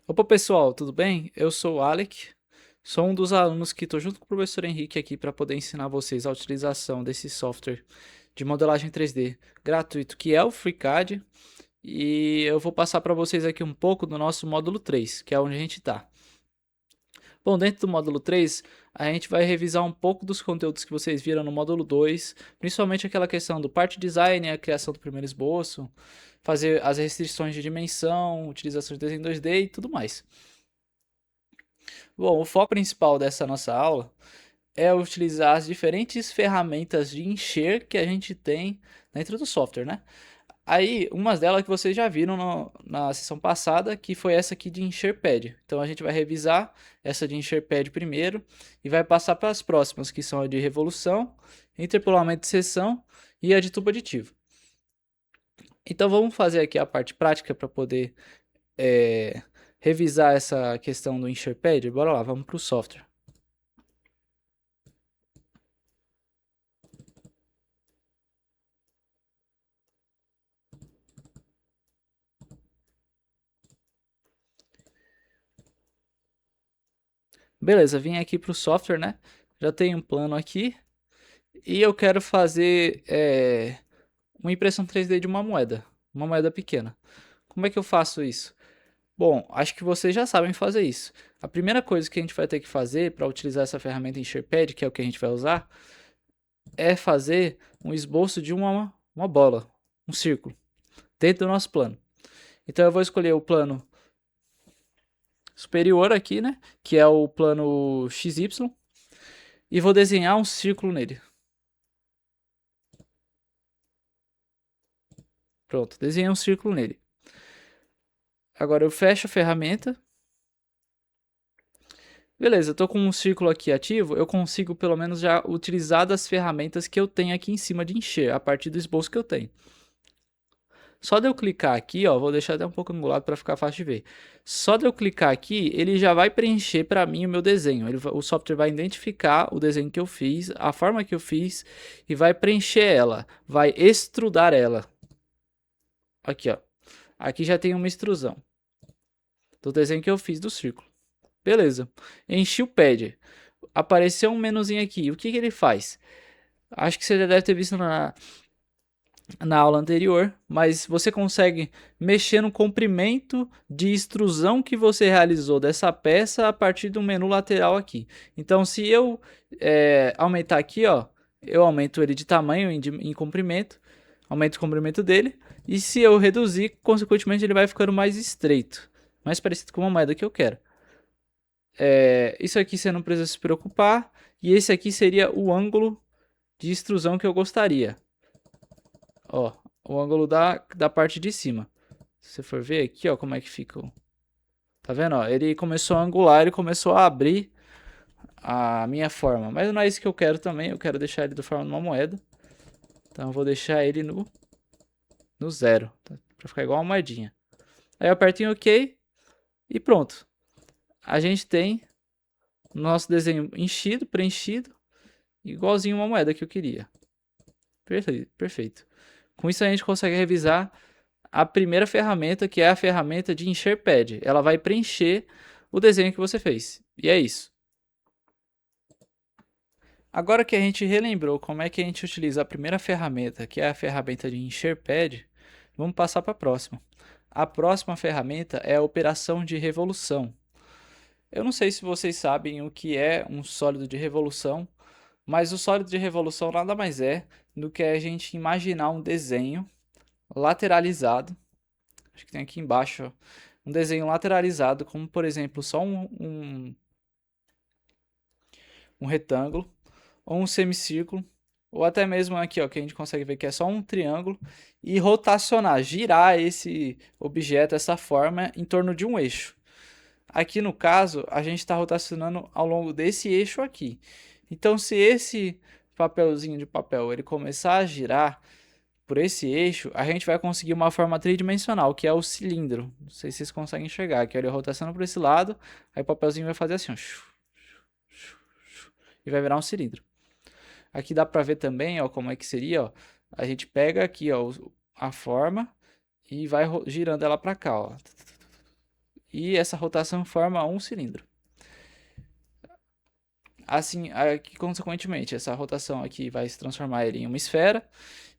Opa pessoal, tudo bem? Eu sou o Alec, sou um dos alunos que estou junto com o professor Henrique aqui para poder ensinar vocês a utilização desse software de modelagem 3D gratuito que é o FreeCAD, e eu vou passar para vocês aqui um pouco do nosso módulo 3, que é onde a gente está. Bom, dentro do módulo 3, a gente vai revisar um pouco dos conteúdos que vocês viram no módulo 2, principalmente aquela questão do part design, a criação do primeiro esboço, fazer as restrições de dimensão, utilização de desenho 2D e tudo mais. Bom, o foco principal dessa nossa aula é utilizar as diferentes ferramentas de encher que a gente tem dentro do software, né? Aí, umas delas que vocês já viram na sessão passada, que foi essa aqui de encher pad. Então a gente vai revisar essa de encher pad primeiro e vai passar para as próximas, que são a de revolução, interpolamento de seção e a de tubo aditivo. Então vamos fazer aqui a parte prática para poder revisar essa questão do encher pad. Bora lá, vamos para o software. Beleza, vim aqui para o software, né? Já tenho um plano aqui e eu quero fazer uma impressão 3D de uma moeda pequena. Como é que eu faço isso? Bom, acho que vocês já sabem fazer isso. A primeira coisa que a gente vai ter que fazer para utilizar essa ferramenta EncherPad, que é o que a gente vai usar, é fazer um esboço de uma bola, um círculo, dentro do nosso plano. Então eu vou escolher o plano superior aqui, né? Que é o plano XY, e vou desenhar um círculo nele. Pronto, desenhei um círculo nele. Agora eu fecho a ferramenta. Beleza, eu tô com um círculo aqui ativo, eu consigo pelo menos já utilizar das ferramentas que eu tenho aqui em cima de encher, a partir do esboço que eu tenho. Só de eu clicar aqui, ó, vou deixar até um pouco angulado para ficar fácil de ver. Só de eu clicar aqui, ele já vai preencher para mim o meu desenho. O software vai identificar o desenho que eu fiz, a forma que eu fiz, e vai preencher ela, vai extrudar ela. Aqui, ó. Aqui já tem uma extrusão do desenho que eu fiz do círculo. Beleza. Enchi o pad. Apareceu um menuzinho aqui. O que ele faz? Acho que você já deve ter visto na aula anterior, mas você consegue mexer no comprimento de extrusão que você realizou dessa peça a partir do menu lateral aqui. Então, se eu aumentar aqui, ó, eu aumento ele de tamanho em comprimento, aumento o comprimento dele, e se eu reduzir, consequentemente ele vai ficando mais estreito, mais parecido com uma moeda que eu quero. Isso aqui você não precisa se preocupar, e esse aqui seria o ângulo de extrusão que eu gostaria. Ó, o ângulo da parte de cima. Se você for ver aqui, ó, como é que fica. Tá vendo? Ó, ele começou a angular, ele começou a abrir a minha forma. Mas não é isso que eu quero também. Eu quero deixar ele da forma de uma moeda. Então eu vou deixar ele no zero, tá? Pra ficar igual uma moedinha. Aí eu aperto em OK e pronto. A gente tem o nosso desenho enchido, preenchido, igualzinho uma moeda que eu queria. Perfeito, perfeito. Com isso a gente consegue revisar a primeira ferramenta, que é a ferramenta de encher pad. Ela vai preencher o desenho que você fez. E é isso. Agora que a gente relembrou como é que a gente utiliza a primeira ferramenta, que é a ferramenta de encher pad, vamos passar para a próxima. A próxima ferramenta é a operação de revolução. Eu não sei se vocês sabem o que é um sólido de revolução, mas o sólido de revolução nada mais é do que a gente imaginar um desenho lateralizado. Acho que tem aqui embaixo, ó, um desenho lateralizado, como por exemplo só um retângulo, ou um semicírculo, ou até mesmo aqui, ó, que a gente consegue ver que é só um triângulo, e rotacionar, girar esse objeto, essa forma, em torno de um eixo. Aqui no caso, a gente está rotacionando ao longo desse eixo aqui. Então, se esse papelzinho de papel ele começar a girar por esse eixo, a gente vai conseguir uma forma tridimensional, que é o cilindro. Não sei se vocês conseguem enxergar, que ele rotaciona por esse lado, aí o papelzinho vai fazer assim, ó, e vai virar um cilindro. Aqui dá para ver também, ó, como é que seria, ó. A gente pega aqui, ó, a forma e vai girando ela para cá, ó. e essa rotação forma um cilindro. Assim, aqui, consequentemente, essa rotação aqui vai se transformar ele em uma esfera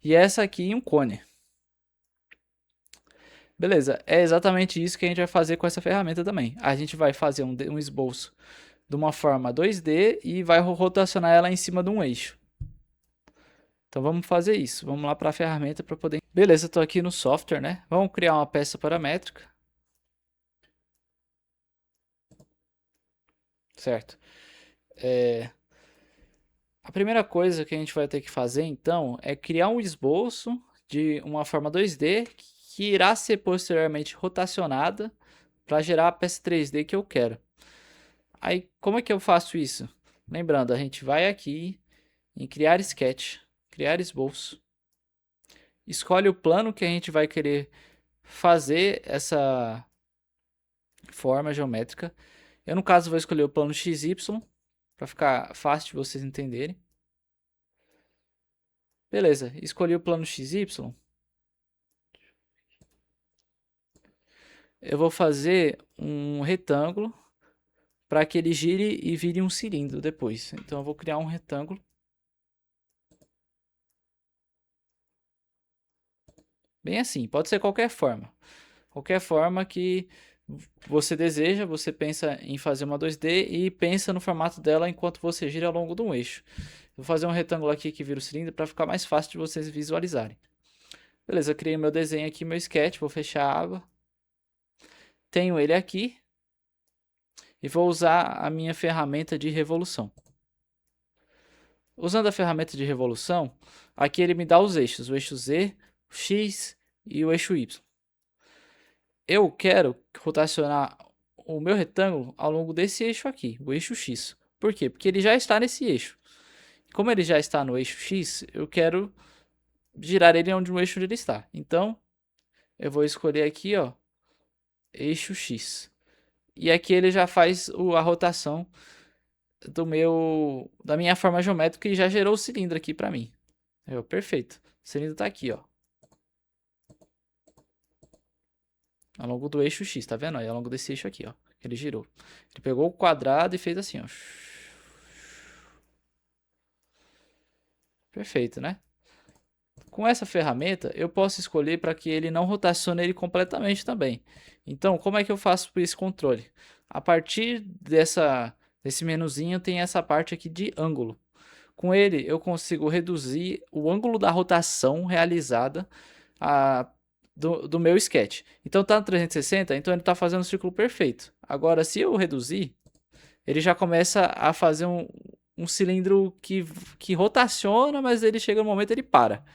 e essa aqui em um cone. Beleza, é exatamente isso que a gente vai fazer com essa ferramenta também. A gente vai fazer um esboço de uma forma 2D e vai rotacionar ela em cima de um eixo. Então vamos fazer isso. Vamos lá para a ferramenta para poder... Beleza, estou aqui no software, né? Vamos criar uma peça paramétrica. Certo. A primeira coisa que a gente vai ter que fazer, então, é criar um esboço de uma forma 2D que irá ser posteriormente rotacionada para gerar a peça 3D que eu quero. Aí, como é que eu faço isso? Lembrando, a gente vai aqui em criar sketch, criar esboço, escolhe o plano que a gente vai querer fazer essa forma geométrica. Eu, no caso, vou escolher o plano XY para ficar fácil de vocês entenderem. Beleza, escolhi o plano XY. Eu vou fazer um retângulo para que ele gire e vire um cilindro depois. Então eu vou criar um retângulo. Bem assim, pode ser qualquer forma. Qualquer forma que você deseja, você pensa em fazer uma 2D e pensa no formato dela enquanto você gira ao longo de um eixo. Vou fazer um retângulo aqui que vira o cilindro para ficar mais fácil de vocês visualizarem. Beleza, eu criei meu desenho aqui, meu sketch, vou fechar a aba. Tenho ele aqui e vou usar a minha ferramenta de revolução. Usando a ferramenta de revolução, aqui ele me dá os eixos, o eixo Z, o X e o eixo Y. Eu quero rotacionar o meu retângulo ao longo desse eixo aqui, o eixo X. Por quê? Porque ele já está nesse eixo. Como ele já está no eixo X, eu quero girar ele onde o eixo ele está. Então, eu vou escolher aqui, ó, eixo X. E aqui ele já faz a rotação da minha forma geométrica e já gerou o cilindro aqui para mim. Perfeito. O cilindro está aqui, ó. Ao longo do eixo X, tá vendo? Aí, ao longo desse eixo aqui, ó. Ele girou. Ele pegou o quadrado e fez assim, ó. Perfeito, né? Com essa ferramenta, eu posso escolher para que ele não rotacione ele completamente também. Então, como é que eu faço esse controle? A partir desse menuzinho tem essa parte aqui de ângulo. Com ele, eu consigo reduzir o ângulo da rotação realizada do meu sketch. Então tá no 360, então ele está fazendo o círculo perfeito. Agora, se eu reduzir, ele já começa a fazer um cilindro que rotaciona, mas ele chega no momento e ele para.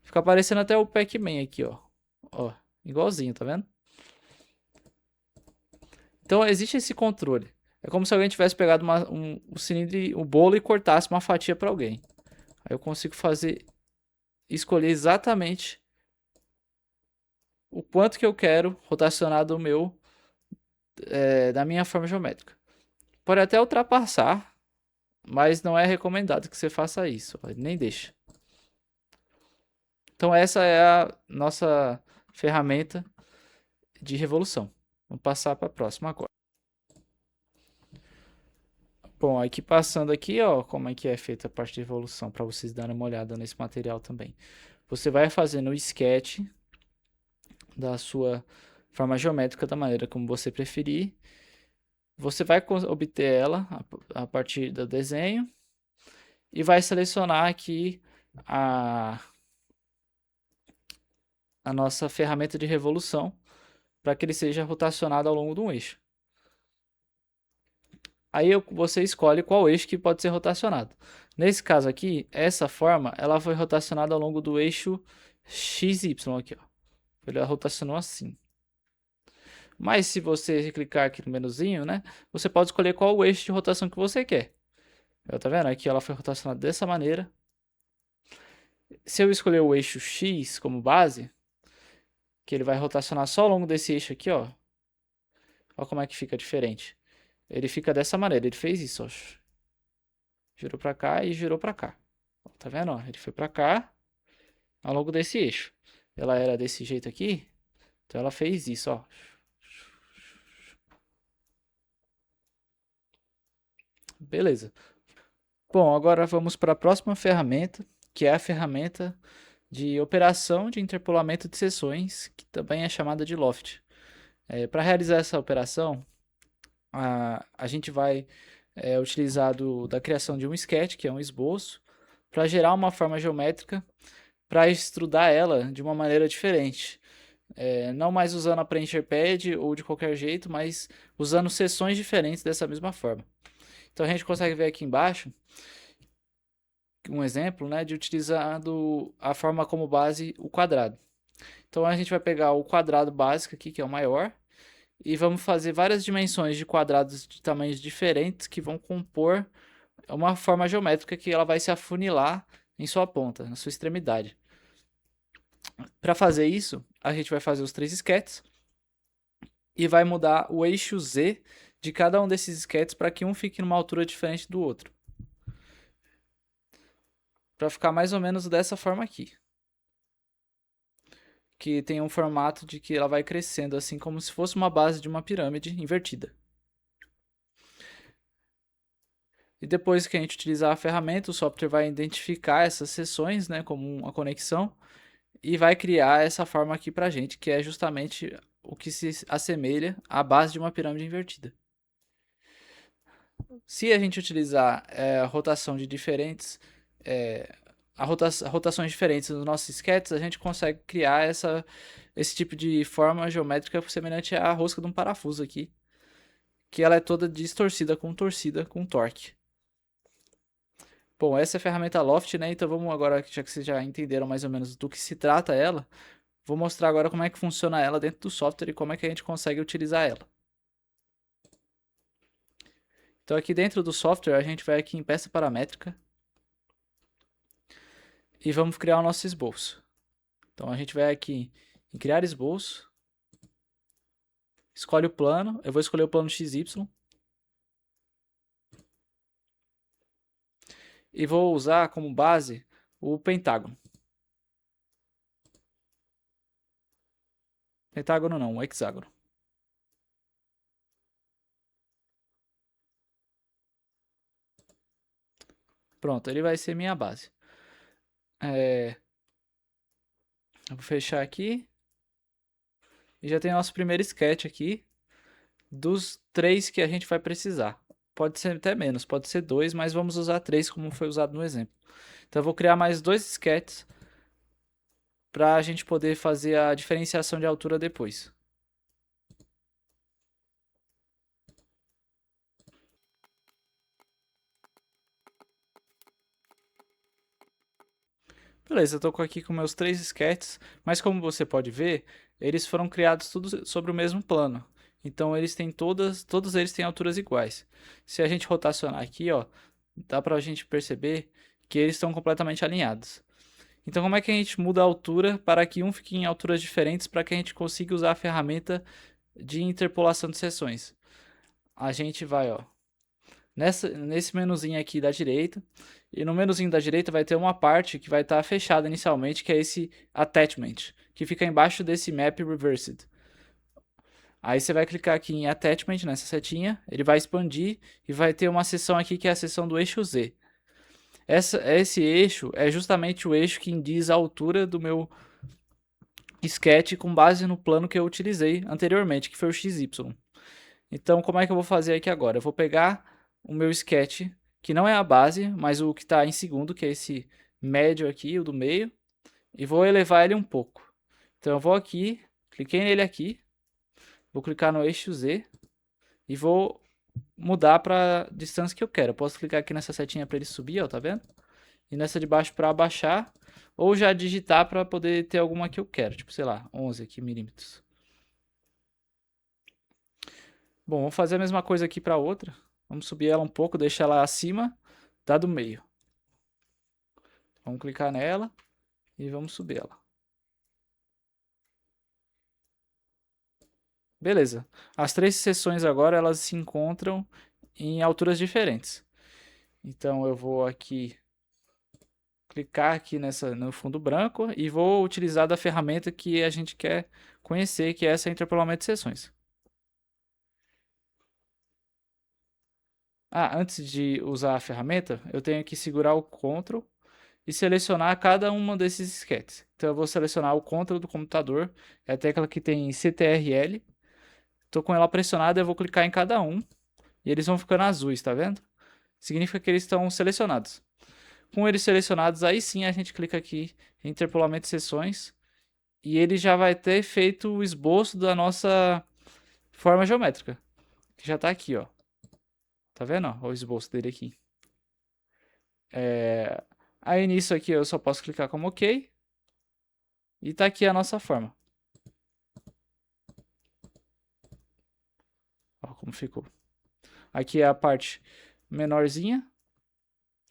Fica parecendo até o Pac-Man aqui, ó. Ó, igualzinho, tá vendo? Então existe esse controle. É como se alguém tivesse pegado um cilindro, o bolo e cortasse uma fatia para alguém. Aí eu consigo escolher exatamente o quanto que eu quero rotacionar da minha forma geométrica. Pode até ultrapassar, mas não é recomendado que você faça isso. Ele nem deixa. Então essa é a nossa ferramenta de revolução. Vamos passar para a próxima agora. Bom, aqui passando aqui, ó, como é que é feita a parte de revolução, para vocês darem uma olhada nesse material também. Você vai fazendo o sketch da sua forma geométrica da maneira como você preferir. Você vai obter ela a partir do desenho e vai selecionar aqui a nossa ferramenta de revolução para que ele seja rotacionado ao longo de um eixo. Aí você escolhe qual eixo que pode ser rotacionado. Nesse caso aqui, essa forma ela foi rotacionada ao longo do eixo XY aqui, ó. Ele rotacionou assim. Mas se você clicar aqui no menuzinho, né, você pode escolher qual o eixo de rotação que você quer. Tá vendo? Aqui ela foi rotacionada dessa maneira. Se eu escolher o eixo X como base, que ele vai rotacionar só ao longo desse eixo aqui, ó. Olha como é que fica diferente. Ele fica dessa maneira, ele fez isso, ó. Girou para cá e girou para cá. Tá vendo? Ó? Ele foi para cá ao longo desse eixo. Ela era desse jeito aqui, então ela fez isso, ó. Beleza. Bom, agora vamos para a próxima ferramenta, que é a ferramenta de operação de interpolamento de seções, que também é chamada de Loft. Para realizar essa operação, a gente vai utilizar da criação de um sketch, que é um esboço, para gerar uma forma geométrica, para extrudar ela de uma maneira diferente. Não mais usando a Preencher Pad ou de qualquer jeito, mas usando seções diferentes dessa mesma forma. Então a gente consegue ver aqui embaixo um exemplo, né, de utilizando a forma como base o quadrado. Então a gente vai pegar o quadrado básico aqui, que é o maior, e vamos fazer várias dimensões de quadrados de tamanhos diferentes que vão compor uma forma geométrica que ela vai se afunilar em sua ponta, na sua extremidade. Para fazer isso, a gente vai fazer os 3 esquetes e vai mudar o eixo Z de cada um desses esquetes para que um fique numa altura diferente do outro. Para ficar mais ou menos dessa forma aqui. Que tem um formato de que ela vai crescendo, assim como se fosse uma base de uma pirâmide invertida. E depois que a gente utilizar a ferramenta, o software vai identificar essas seções, né, como uma conexão e vai criar essa forma aqui para a gente, que é justamente o que se assemelha à base de uma pirâmide invertida. Se a gente utilizar a rotação de diferentes rotações diferentes nos nossos sketches, a gente consegue criar esse tipo de forma geométrica semelhante à rosca de um parafuso aqui, que ela é toda distorcida com torque. Bom, essa é a ferramenta Loft, né? Então vamos agora, já que vocês já entenderam mais ou menos do que se trata ela, vou mostrar agora como é que funciona ela dentro do software e como é que a gente consegue utilizar ela. Então aqui dentro do software, a gente vai aqui em peça paramétrica e vamos criar o nosso esboço. Então a gente vai aqui em criar esboço, escolhe o plano, eu vou escolher o plano XY e vou usar como base o pentágono. Pentágono não, o hexágono. Pronto, ele vai ser minha base. Eu vou fechar aqui. E já tem nosso primeiro sketch aqui dos 3 que a gente vai precisar. Pode ser até menos, pode ser 2, mas vamos usar 3 como foi usado no exemplo. Então eu vou criar mais 2 sketches para a gente poder fazer a diferenciação de altura depois. Beleza, eu estou aqui com meus 3 sketches, mas como você pode ver, eles foram criados todos sobre o mesmo plano. Então eles têm todos eles têm alturas iguais. Se a gente rotacionar aqui, ó, dá para a gente perceber que eles estão completamente alinhados. Então como é que a gente muda a altura para que um fique em alturas diferentes para que a gente consiga usar a ferramenta de interpolação de seções? A gente vai, ó, nesse menuzinho aqui da direita, e no menuzinho da direita vai ter uma parte que vai estar fechada inicialmente, que é esse attachment, que fica embaixo desse map reversed. Aí você vai clicar aqui em attachment, nessa setinha, ele vai expandir e vai ter uma seção aqui que é a seção do eixo Z. Esse eixo é justamente o eixo que indica a altura do meu sketch com base no plano que eu utilizei anteriormente, que foi o XY. Então, como é que eu vou fazer aqui agora? Eu vou pegar o meu sketch, que não é a base, mas o que está em segundo, que é esse médio aqui, o do meio, e vou elevar ele um pouco. Então, eu vou aqui, cliquei nele aqui, vou clicar no eixo Z e vou mudar para a distância que eu quero. Eu posso clicar aqui nessa setinha para ele subir, ó, tá vendo? E nessa de baixo para abaixar, ou já digitar para poder ter alguma que eu quero, tipo, sei lá, 11 aqui milímetros. Bom, vamos fazer a mesma coisa aqui para outra. Vamos subir ela um pouco, deixar ela acima da do meio. Vamos clicar nela e vamos subir ela. Beleza. As 3 seções agora elas se encontram em alturas diferentes. Então eu vou aqui clicar aqui no fundo branco e vou utilizar da ferramenta que a gente quer conhecer, que é essa interpolamento de seções. Antes de usar a ferramenta, eu tenho que segurar o Ctrl e selecionar cada um desses sketches. Então eu vou selecionar o Ctrl do computador, é a tecla que tem CTRL. Estou com ela pressionada, eu vou clicar em cada um e eles vão ficando azuis, tá vendo? Significa que eles estão selecionados. Com eles selecionados, aí sim a gente clica aqui em interpolamento de seções e ele já vai ter feito o esboço da nossa forma geométrica, que já está aqui, ó. Tá vendo? Ó, o esboço dele aqui. Aí nisso aqui eu só posso clicar como OK e tá aqui a nossa forma. Ó, como ficou. Aqui é a parte menorzinha,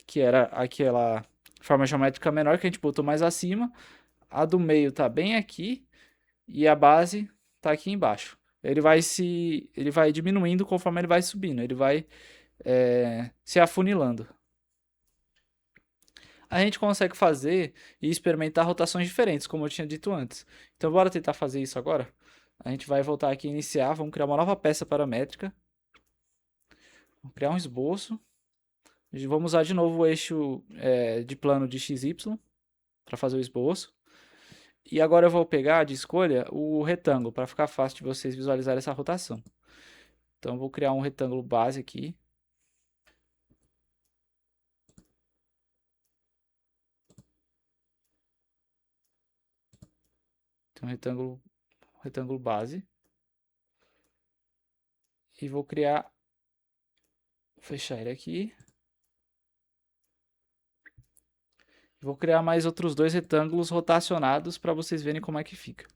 que era aquela forma geométrica menor que a gente botou mais acima. A do meio tá bem aqui e a base tá aqui embaixo. Ele vai diminuindo conforme ele vai subindo. Ele vai se afunilando. A gente consegue fazer e experimentar rotações diferentes, como eu tinha dito antes. Então bora tentar fazer isso agora. A gente vai voltar aqui e iniciar. Vamos criar uma nova peça paramétrica. Vamos criar um esboço. Vamos usar de novo o eixo de plano de XY para fazer o esboço. E agora eu vou pegar de escolha o retângulo, para ficar fácil de vocês visualizarem essa rotação. Então eu vou criar um retângulo base aqui. Então retângulo base. E vou criar, vou fechar ele aqui. Vou criar mais outros dois retângulos rotacionados para vocês verem como é que fica.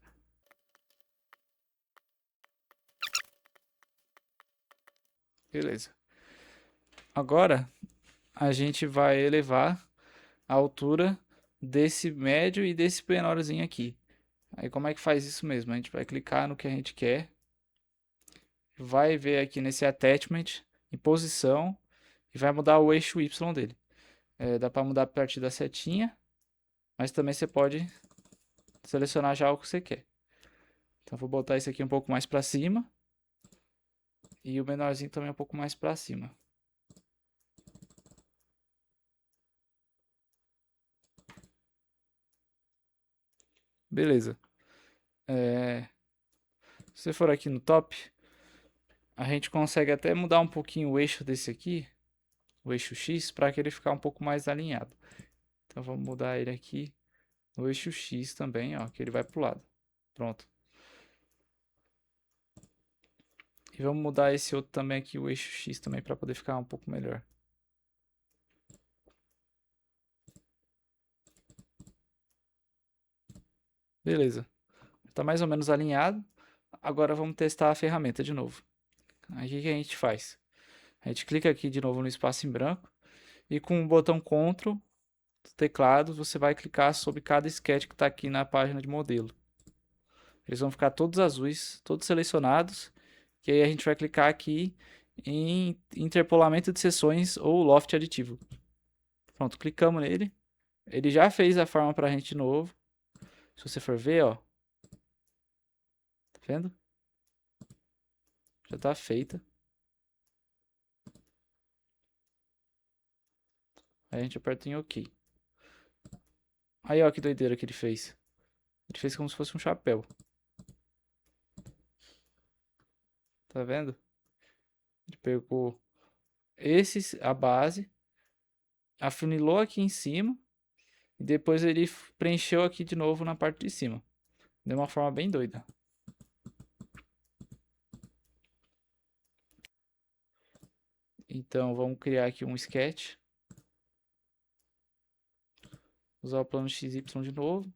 Beleza. Agora a gente vai elevar a altura desse médio e desse menorzinho aqui. Aí como é que faz isso mesmo? A gente vai clicar no que a gente quer. Vai ver aqui nesse attachment, em posição, e vai mudar o eixo Y dele. Dá para mudar a partir da setinha, mas também você pode selecionar já o que você quer. Então vou botar esse aqui um pouco mais para cima e o menorzinho também um pouco mais para cima. Beleza. Se você for aqui no top, a gente consegue até mudar um pouquinho o eixo desse aqui, o eixo X, para que ele ficar um pouco mais alinhado. Então vamos mudar ele aqui no eixo X também, ó, que ele vai para o lado. Pronto. E vamos mudar esse outro também aqui, o eixo X também, para poder ficar um pouco melhor. Beleza. Está mais ou menos alinhado. Agora vamos testar a ferramenta de novo. Aí o que a gente faz? A gente clica aqui de novo no espaço em branco e com o botão Ctrl do teclado você vai clicar sobre cada sketch que está aqui na página de modelo. Eles vão ficar todos azuis, todos selecionados. E aí a gente vai clicar aqui em interpolamento de seções ou loft aditivo. Pronto, clicamos nele. Ele já fez a forma para a gente de novo. Se você for ver, ó. Tá vendo? Já está feita. Aí a gente aperta em OK. Aí ó que doideira que ele fez. Ele fez como se fosse um chapéu. Tá vendo? Ele pegou a base, afunilou aqui em cima e depois ele preencheu aqui de novo na parte de cima. De uma forma bem doida. Então vamos criar aqui um sketch. Usar o plano XY de novo.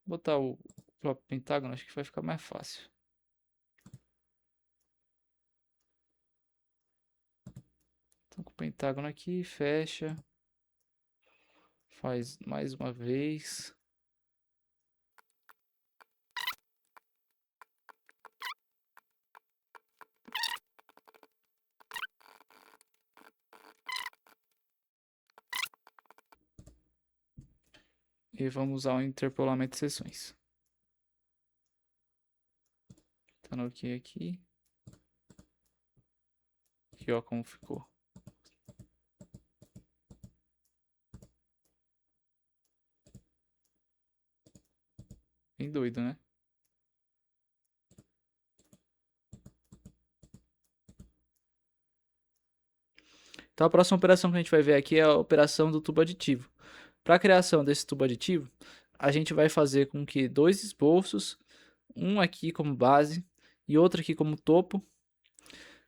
Botar o próprio pentágono, acho que vai ficar mais fácil. Então com o pentágono aqui, fecha. Faz mais uma vez. E vamos usar o interpolamento de seções. Tá no OK aqui. Aqui, ó, como ficou. Bem doido, né? Então a próxima operação que a gente vai ver aqui é a operação do tubo aditivo. Para a criação desse tubo aditivo, a gente vai fazer com que dois esboços, um aqui como base e outro aqui como topo,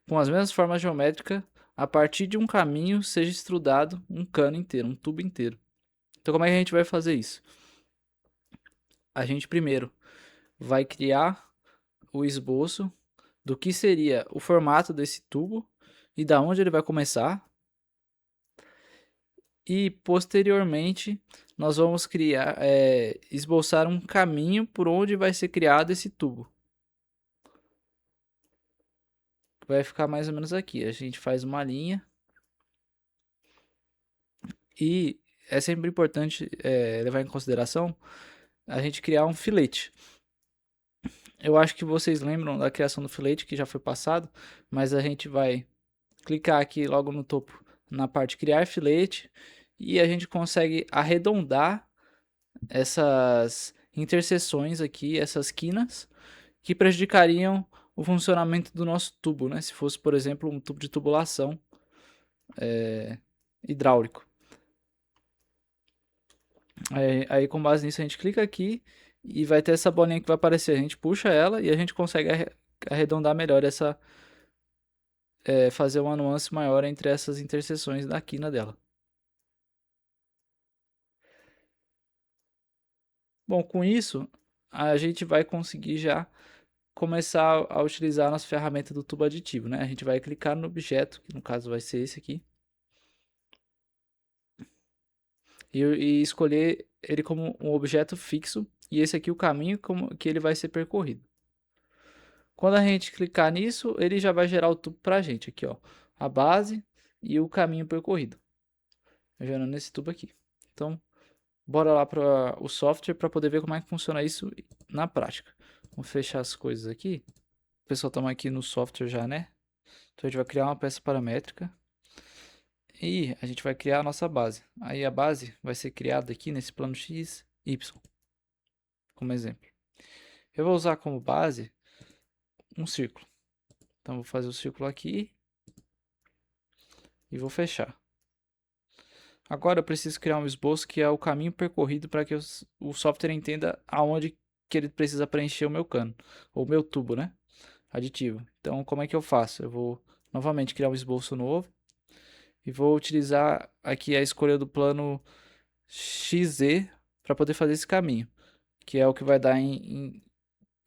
com as mesmas formas geométricas, a partir de um caminho seja extrudado um cano inteiro, um tubo inteiro. Então como é que a gente vai fazer isso? A gente primeiro vai criar o esboço do que seria o formato desse tubo e da onde ele vai começar. E posteriormente nós vamos esboçar um caminho por onde vai ser criado esse tubo. Vai ficar mais ou menos aqui. A gente faz uma linha e é sempre importante levar em consideração a gente criar um filete. Eu acho que vocês lembram da criação do filete que já foi passado, mas a gente vai clicar aqui logo no topo na parte criar filete e a gente consegue arredondar essas interseções aqui, essas quinas, que prejudicariam o funcionamento do nosso tubo, né? Se fosse, por exemplo, um tubo de tubulação hidráulico. Aí, com base nisso, a gente clica aqui e vai ter essa bolinha que vai aparecer. A gente puxa ela e a gente consegue arredondar melhor fazer uma nuance maior entre essas interseções da quina dela. Bom, com isso, a gente vai conseguir já começar a utilizar a nossa ferramenta do tubo aditivo, né? A gente vai clicar no objeto, que no caso vai ser esse aqui, e escolher ele como um objeto fixo, e esse aqui o caminho que ele vai ser percorrido. Quando a gente clicar nisso, ele já vai gerar o tubo para a gente aqui, ó, a base e o caminho percorrido, gerando esse tubo aqui. Então, bora lá para o software para poder ver como é que funciona isso na prática. Vamos fechar as coisas aqui. O pessoal estamos aqui no software já, né? Então a gente vai criar uma peça paramétrica e a gente vai criar a nossa base. Aí a base vai ser criada aqui nesse plano X, Y, como exemplo. Eu vou usar como base um círculo. Então vou fazer o círculo aqui e vou fechar. Agora eu preciso criar um esboço que é o caminho percorrido para que o software entenda aonde que ele precisa preencher o meu cano, ou o meu tubo, né? Aditivo. Então como é que eu faço? Eu vou novamente criar um esboço novo e vou utilizar aqui a escolha do plano XZ para poder fazer esse caminho, que é o que vai dar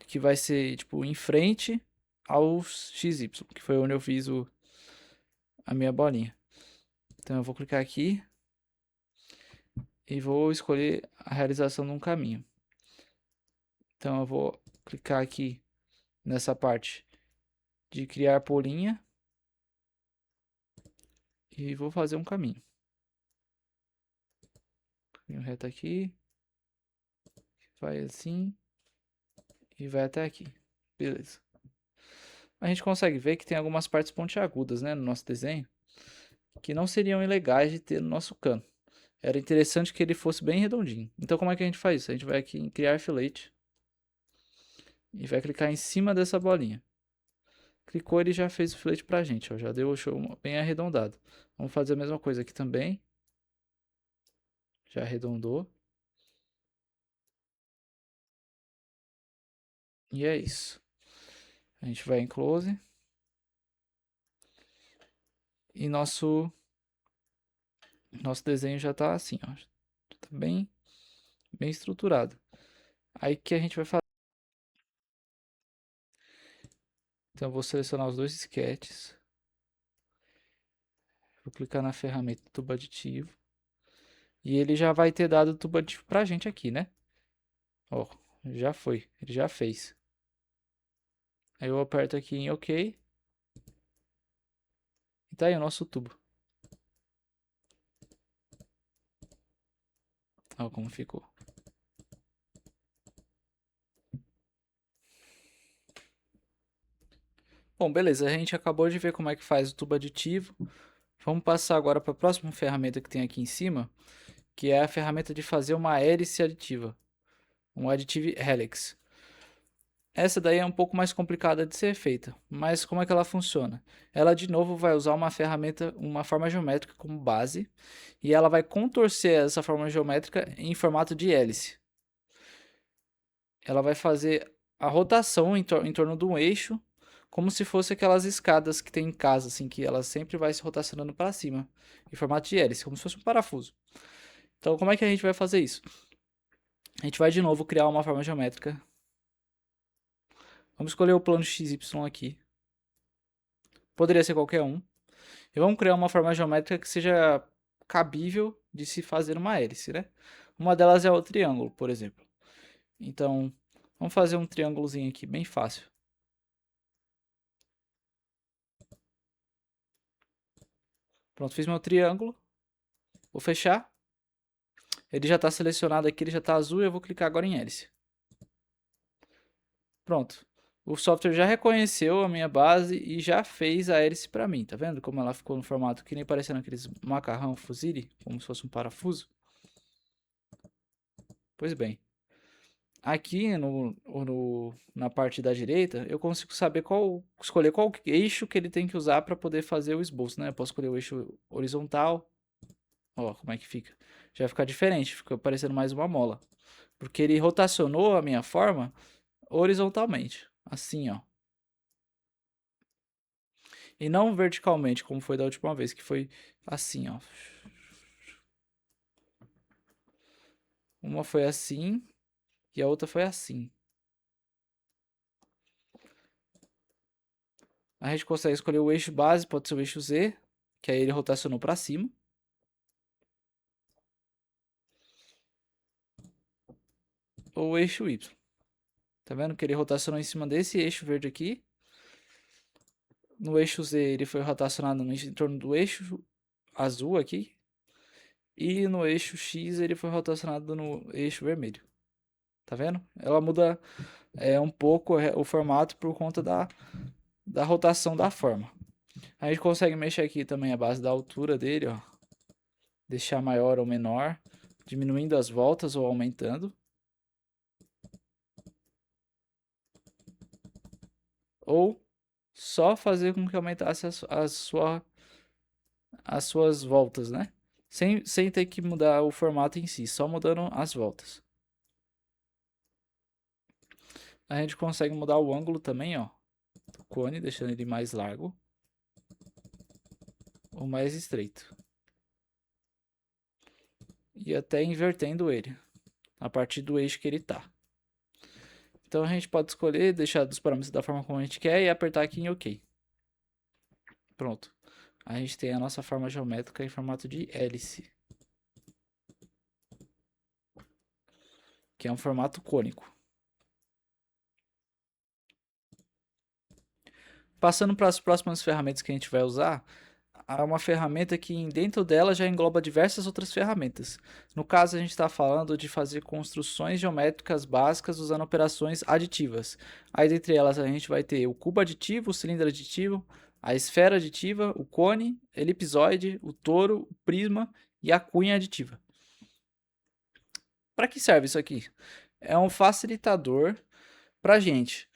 que vai ser tipo em frente ao XY, que foi onde eu fiz a minha bolinha. Então eu vou clicar aqui e vou escolher a realização de um caminho. Então eu vou clicar aqui nessa parte de criar polinha e vou fazer um caminho. Caminho reto aqui, vai assim e vai até aqui. Beleza. A gente consegue ver que tem algumas partes pontiagudas, né, no nosso desenho, que não seriam ilegais de ter no nosso cano. Era interessante que ele fosse bem redondinho. Então como é que a gente faz isso? A gente vai aqui em criar filete e vai clicar em cima dessa bolinha. Clicou, ele já fez o filete pra gente, ó, já deu o show bem arredondado. Vamos fazer a mesma coisa aqui também. Já arredondou. E é isso. A gente vai em close. E nosso desenho já tá assim, ó. Já tá bem estruturado. Aí que a gente vai fazer. Então eu vou selecionar os dois sketches. Vou clicar na ferramenta tubo aditivo. E ele já vai ter dado o tubo aditivo pra gente aqui, né? Ó, já foi. Ele já fez. Aí eu aperto aqui em OK. E tá aí o nosso tubo. Ó como ficou. Bom, beleza, a gente acabou de ver como é que faz o tubo aditivo. Vamos passar agora para a próxima ferramenta que tem aqui em cima, que é a ferramenta de fazer uma hélice aditiva, um Additive Helix. Essa daí é um pouco mais complicada de ser feita, mas como é que ela funciona? Ela de novo vai usar uma ferramenta, uma forma geométrica como base, e ela vai contorcer essa forma geométrica em formato de hélice. Ela vai fazer a rotação em torno de um eixo, como se fosse aquelas escadas que tem em casa, assim, que ela sempre vai se rotacionando para cima, em formato de hélice, como se fosse um parafuso. Então, como é que a gente vai fazer isso? A gente vai de novo criar uma forma geométrica. Vamos escolher o plano XY aqui. Poderia ser qualquer um. E vamos criar uma forma geométrica que seja cabível de se fazer uma hélice, né? Uma delas é o triângulo, por exemplo. Então, vamos fazer um triângulozinho aqui, bem fácil. Pronto, fiz meu triângulo. Vou fechar. Ele já está selecionado aqui, ele já está azul e eu vou clicar agora em hélice. Pronto. O software já reconheceu a minha base e já fez a hélice para mim. Tá vendo como ela ficou no formato que nem parecendo aqueles macarrão fuzile, como se fosse um parafuso? Pois bem. Aqui na parte da direita, eu consigo saber escolher qual eixo que ele tem que usar para poder fazer o esboço, né? Eu posso escolher o eixo horizontal. Ó, como é que fica? Já vai ficar diferente, fica parecendo mais uma mola. Porque ele rotacionou a minha forma horizontalmente, assim, ó. E não verticalmente, como foi da última vez, que foi assim, ó. Uma foi assim e a outra foi assim. A gente consegue escolher o eixo base, pode ser o eixo Z, que aí ele rotacionou para cima. Ou o eixo Y. Tá vendo que ele rotacionou em cima desse eixo verde aqui. No eixo Z ele foi rotacionado em torno do eixo azul aqui. E no eixo X ele foi rotacionado no eixo vermelho. Tá vendo? Ela muda um pouco o formato por conta da rotação da forma. A gente consegue mexer aqui também a base da altura dele, ó. Deixar maior ou menor, diminuindo as voltas ou aumentando. Ou só fazer com que aumentasse as suas voltas, né? Sem ter que mudar o formato em si, só mudando as voltas. A gente consegue mudar o ângulo também, ó, do cone, deixando ele mais largo ou mais estreito. E até invertendo ele, a partir do eixo que ele tá. Então a gente pode escolher, deixar os parâmetros da forma como a gente quer e apertar aqui em OK. Pronto. A gente tem a nossa forma geométrica em formato de hélice, que é um formato cônico. Passando para as próximas ferramentas que a gente vai usar, há uma ferramenta que dentro dela já engloba diversas outras ferramentas. No caso, a gente está falando de fazer construções geométricas básicas usando operações aditivas. Aí, dentre elas, a gente vai ter o cubo aditivo, o cilindro aditivo, a esfera aditiva, o cone, elipsoide, o toro, o prisma e a cunha aditiva. Para que serve isso aqui? É um facilitador para a gente.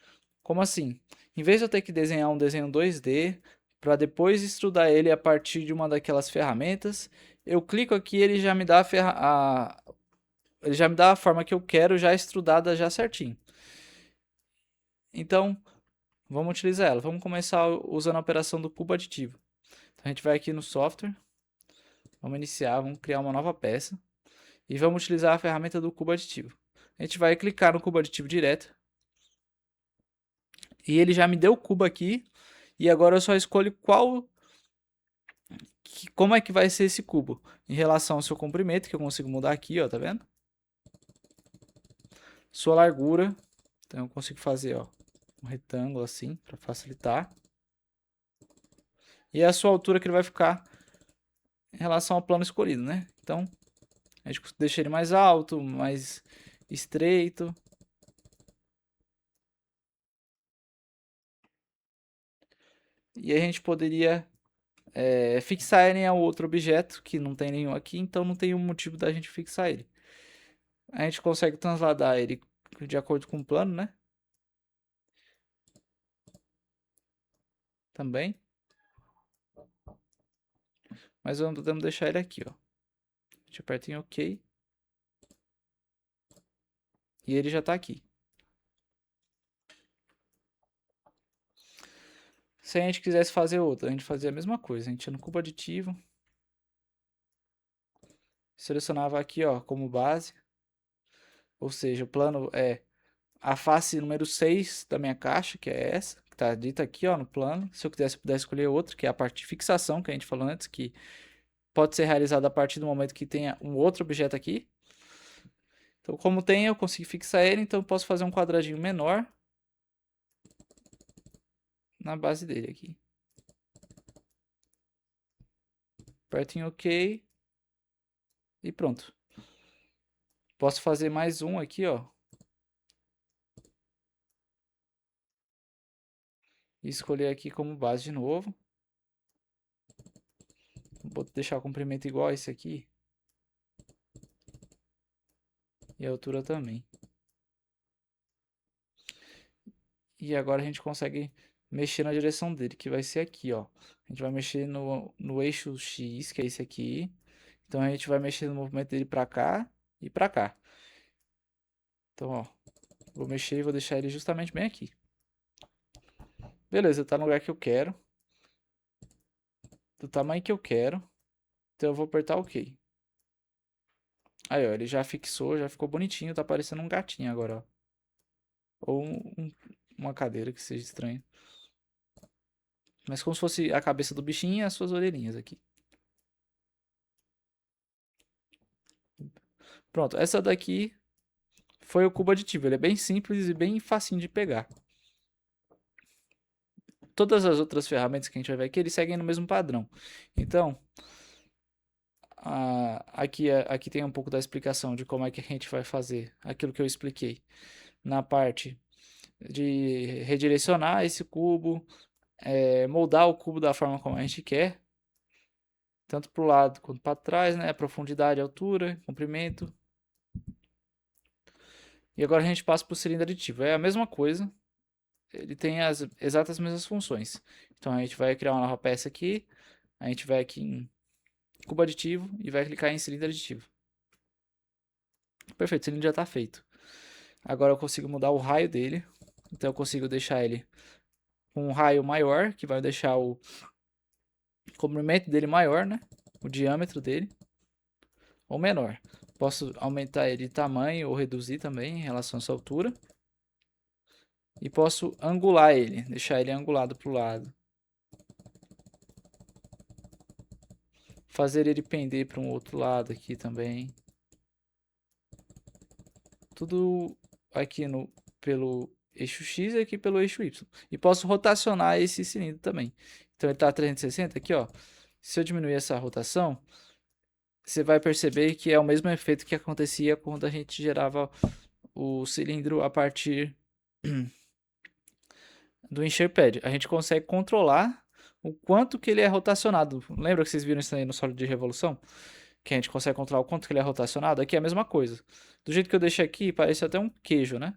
Como assim? Em vez de eu ter que desenhar um desenho 2D para depois estudar ele a partir de uma daquelas ferramentas, eu clico aqui e ele já me dá ele já me dá a forma que eu quero já estudada já certinho. Então, vamos utilizar ela. Vamos começar usando a operação do cubo aditivo. Então, a gente vai aqui no software, vamos iniciar, vamos criar uma nova peça e vamos utilizar a ferramenta do cubo aditivo. A gente vai clicar no cubo aditivo direto e ele já me deu o cubo aqui e agora eu só escolho como é que vai ser esse cubo em relação ao seu comprimento, que eu consigo mudar aqui, ó, tá vendo? Sua largura, então eu consigo fazer, ó, um retângulo assim para facilitar. E a sua altura que ele vai ficar em relação ao plano escolhido, né? Então, a gente deixa ele mais alto, mais estreito. E a gente poderia fixar ele em outro objeto, que não tem nenhum aqui, então não tem um motivo da gente fixar ele. A gente consegue transladar ele de acordo com o plano, né? Também. Mas vamos deixar ele aqui, ó. A gente aperta em OK. E ele já está aqui. Se a gente quisesse fazer outra, a gente fazia a mesma coisa. A gente ia no cubo aditivo. Selecionava aqui, ó, como base. Ou seja, o plano é a face número 6 da minha caixa, que é essa, que está dita aqui, ó, no plano. Se eu quisesse, pudesse escolher outra, que é a parte de fixação, que a gente falou antes, que pode ser realizada a partir do momento que tenha um outro objeto aqui. Então, como tem, eu consigo fixar ele, então eu posso fazer um quadradinho menor na base dele aqui. Aperto em OK e pronto. Posso fazer mais um aqui, ó. E escolher aqui como base de novo. Vou deixar o comprimento igual a esse aqui. E a altura também. E agora a gente consegue mexer na direção dele, que vai ser aqui, ó. A gente vai mexer no eixo X, que é esse aqui. Então a gente vai mexer no movimento dele pra cá e pra cá. Então, ó, vou mexer e vou deixar ele justamente bem aqui. Beleza, tá no lugar que eu quero. Do tamanho que eu quero. Então eu vou apertar OK. Aí, ó, ele já fixou, já ficou bonitinho. Tá parecendo um gatinho agora, ó. Ou uma cadeira que seja estranho. Mas como se fosse a cabeça do bichinho e as suas orelhinhas aqui. Pronto, essa daqui foi o cubo aditivo. Ele é bem simples e bem facinho de pegar. Todas as outras ferramentas que a gente vai ver aqui, eles seguem no mesmo padrão. Então, aqui tem um pouco da explicação de como é que a gente vai fazer aquilo que eu expliquei na parte de redirecionar esse cubo, moldar o cubo da forma como a gente quer, tanto para o lado quanto para trás, né? Profundidade, altura, comprimento. E agora a gente passa para o cilindro aditivo. É a mesma coisa, ele tem as exatas mesmas funções. Então a gente vai criar uma nova peça aqui, a gente vai aqui em cubo aditivo e vai clicar em cilindro aditivo. Perfeito, o cilindro já está feito. Agora eu consigo mudar o raio dele, então eu consigo deixar ele com um raio maior, que vai deixar o comprimento dele maior, né? O diâmetro dele, ou menor. Posso aumentar ele de tamanho ou reduzir também em relação à sua altura. E posso angular ele, deixar ele angulado para o lado. Fazer ele pender para um outro lado aqui também. Tudo aqui pelo eixo X e aqui pelo eixo Y. E posso rotacionar esse cilindro também. Então ele está a 360 aqui, ó. Se eu diminuir essa rotação, você vai perceber que é o mesmo efeito que acontecia quando a gente gerava o cilindro a partir do encher pad. A gente consegue controlar o quanto que ele é rotacionado. Lembra que vocês viram isso aí no sólido de revolução? Que a gente consegue controlar o quanto que ele é rotacionado? Aqui é a mesma coisa. Do jeito que eu deixei aqui, parece até um queijo, né?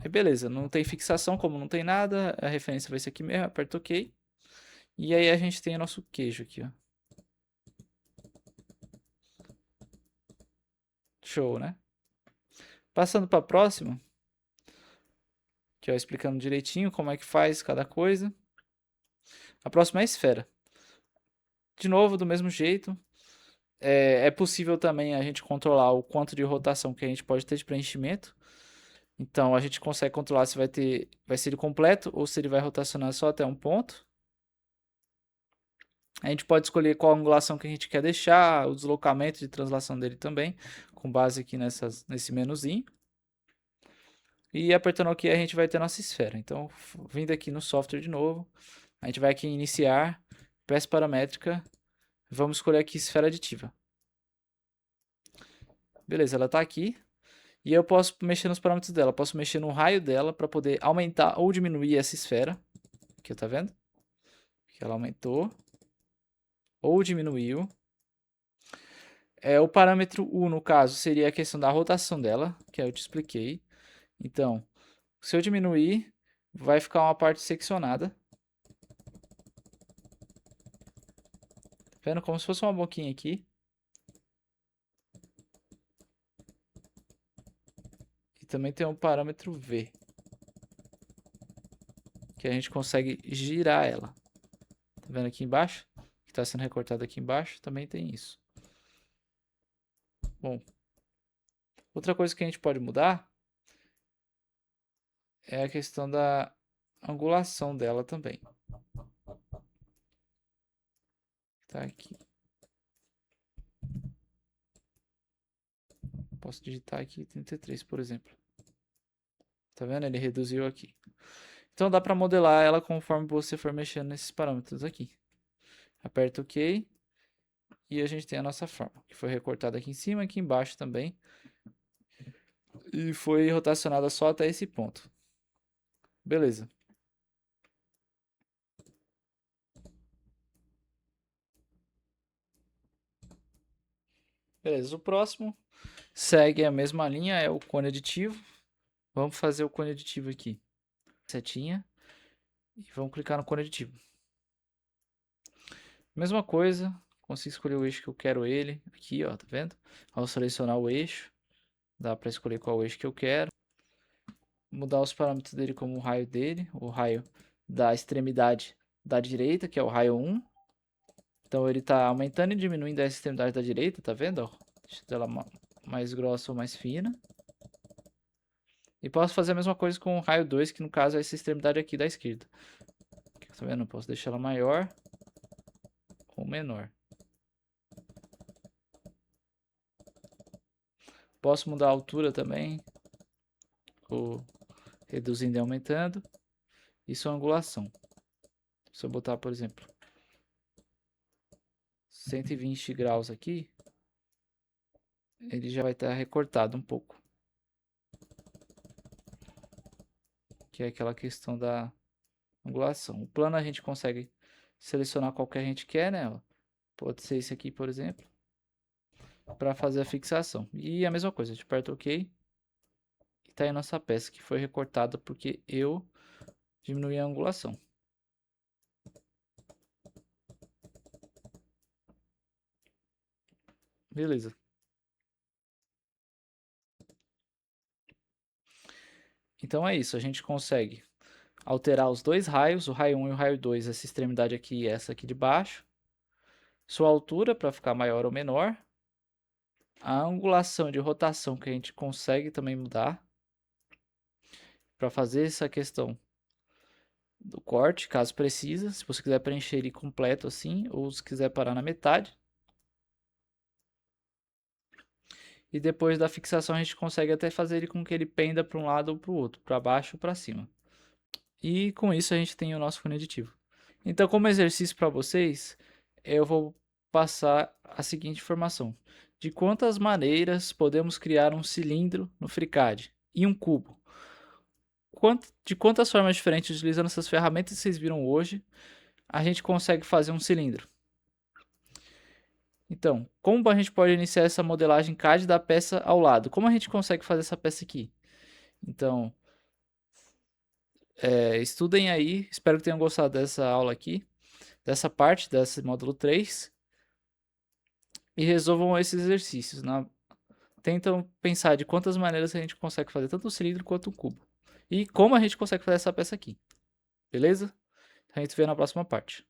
Aí beleza, não tem fixação, como não tem nada, a referência vai ser aqui mesmo, aperta OK. E aí a gente tem o nosso queijo aqui, ó. Show, né? Passando para a próxima, que ó, explicando direitinho como é que faz cada coisa. A próxima é a esfera. De novo, do mesmo jeito. É possível também a gente controlar o quanto de rotação que a gente pode ter de preenchimento. Então a gente consegue controlar se vai ser ele completo ou se ele vai rotacionar só até um ponto. A gente pode escolher qual angulação que a gente quer deixar, o deslocamento de translação dele também, com base aqui nesse menuzinho. E apertando OK a gente vai ter nossa esfera. Então, vindo aqui no software de novo, a gente vai aqui em iniciar, peça paramétrica, vamos escolher aqui esfera aditiva. Beleza, ela está aqui. E eu posso mexer nos parâmetros dela, posso mexer no raio dela para poder aumentar ou diminuir essa esfera. Aqui, tá vendo? Que ela aumentou ou diminuiu. O parâmetro U, no caso, seria a questão da rotação dela, que eu te expliquei. Então, se eu diminuir, vai ficar uma parte seccionada. Tá vendo? Como se fosse uma boquinha aqui. E também tem um parâmetro V, que a gente consegue girar ela. Tá vendo aqui embaixo? Que está sendo recortado aqui embaixo, também tem isso. Bom, outra coisa que a gente pode mudar é a questão da angulação dela também. Tá aqui. Posso digitar aqui 33, por exemplo. Tá vendo? Ele reduziu aqui. Então dá para modelar ela conforme você for mexendo nesses parâmetros aqui. Aperta OK e a gente tem a nossa forma, que foi recortada aqui em cima e aqui embaixo também. E foi rotacionada só até esse ponto. Beleza. Beleza, o próximo segue a mesma linha, é o cone aditivo. Vamos fazer o cone aditivo aqui. Setinha. E vamos clicar no cone aditivo. Mesma coisa, consigo escolher o eixo que eu quero ele. Aqui, ó, tá vendo? Ao selecionar o eixo, dá para escolher qual eixo que eu quero. Mudar os parâmetros dele como o raio dele, o raio da extremidade da direita, que é o raio 1. Então ele está aumentando e diminuindo a extremidade da direita, tá vendo? Ó, deixa ela mais grossa ou mais fina. E posso fazer a mesma coisa com o raio 2, que no caso é essa extremidade aqui da esquerda. Aqui, tá vendo? Eu posso deixar ela maior ou menor. Posso mudar a altura também, ou reduzindo e aumentando. Isso é angulação. Se eu botar, por exemplo, 120 graus aqui, ele já vai estar recortado um pouco. Que é aquela questão da angulação. O plano a gente consegue selecionar qual que a gente quer, né? Pode ser esse aqui, por exemplo, para fazer a fixação. E a mesma coisa, a gente aperta OK e tá aí a nossa peça que foi recortada porque eu diminuí a angulação. Beleza. Então é isso, a gente consegue alterar os dois raios, o raio 1 e o raio 2, essa extremidade aqui e essa aqui de baixo. Sua altura para ficar maior ou menor. A angulação de rotação que a gente consegue também mudar. Para fazer essa questão do corte, caso precisa. Se você quiser preencher ele completo assim, ou se quiser parar na metade. E depois da fixação a gente consegue até fazer ele com que ele penda para um lado ou para o outro, para baixo ou para cima. E com isso a gente tem o nosso cone aditivo. Então, como exercício para vocês, eu vou passar a seguinte informação. De quantas maneiras podemos criar um cilindro no FreeCAD e um cubo? De quantas formas diferentes, utilizando essas ferramentas que vocês viram hoje, a gente consegue fazer um cilindro? Então, como a gente pode iniciar essa modelagem CAD da peça ao lado? Como a gente consegue fazer essa peça aqui? Então, estudem aí, espero que tenham gostado dessa aula aqui, dessa parte, desse módulo 3, e resolvam esses exercícios. Tentam pensar de quantas maneiras a gente consegue fazer tanto um cilindro quanto um cubo. E como a gente consegue fazer essa peça aqui. Beleza? A gente se vê na próxima parte.